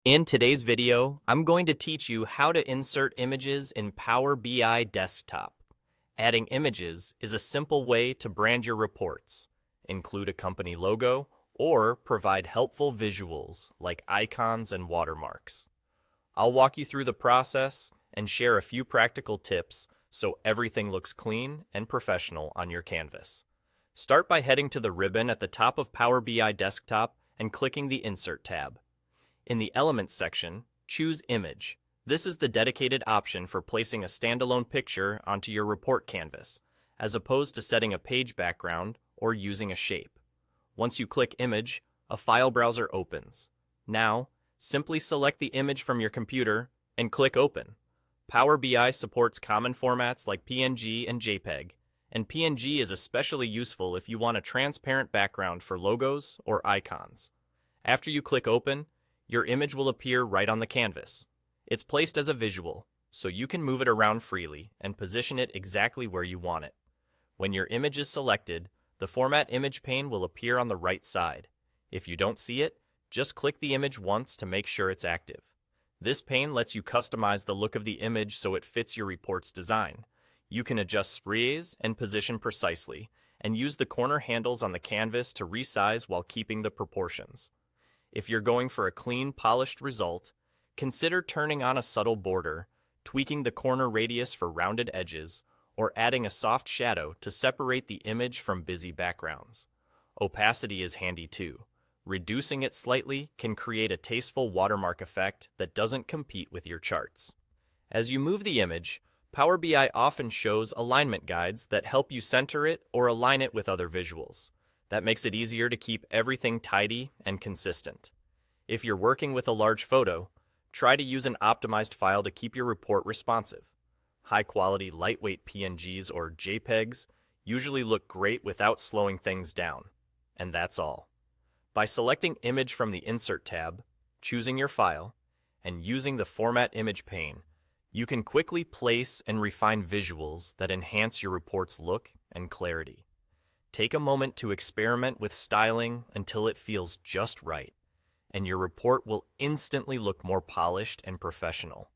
In today's video, I'm going to teach you how to insert images in Power BI Desktop. Adding images is a simple way to brand your reports, include a company logo, or provide helpful visuals like icons and watermarks. I'll walk you through the process and share a few practical tips so everything looks clean and professional on your canvas. Start by heading to the ribbon at the top of Power BI Desktop and clicking the Insert tab. In the Elements section, choose Image. This is the dedicated option for placing a standalone picture onto your report canvas, as opposed to setting a page background or using a shape. Once you click Image, a file browser opens. Now, simply select the image from your computer and click Open. Power BI supports common formats like PNG and JPEG, and PNG is especially useful if you want a transparent background for logos or icons. After you click Open, your image will appear right on the canvas. It's placed as a visual, so you can move it around freely and position it exactly where you want it. When your image is selected, the Format Image pane will appear on the right side. If you don't see it, just click the image once to make sure it's active. This pane lets you customize the look of the image so it fits your report's design. You can adjust sprays and position precisely, and use the corner handles on the canvas to resize while keeping the proportions. If you're going for a clean, polished result, consider turning on a subtle border, tweaking the corner radius for rounded edges, or adding a soft shadow to separate the image from busy backgrounds. Opacity is handy too. Reducing it slightly can create a tasteful watermark effect that doesn't compete with your charts. As you move the image, Power BI often shows alignment guides that help you center it or align it with other visuals. That makes it easier to keep everything tidy and consistent. If you're working with a large photo, try to use an optimized file to keep your report responsive. High-quality, lightweight PNGs or JPEGs usually look great without slowing things down. And that's all. By selecting Image from the Insert tab, choosing your file, and using the Format Image pane, you can quickly place and refine visuals that enhance your report's look and clarity. Take a moment to experiment with styling until it feels just right, and your report will instantly look more polished and professional.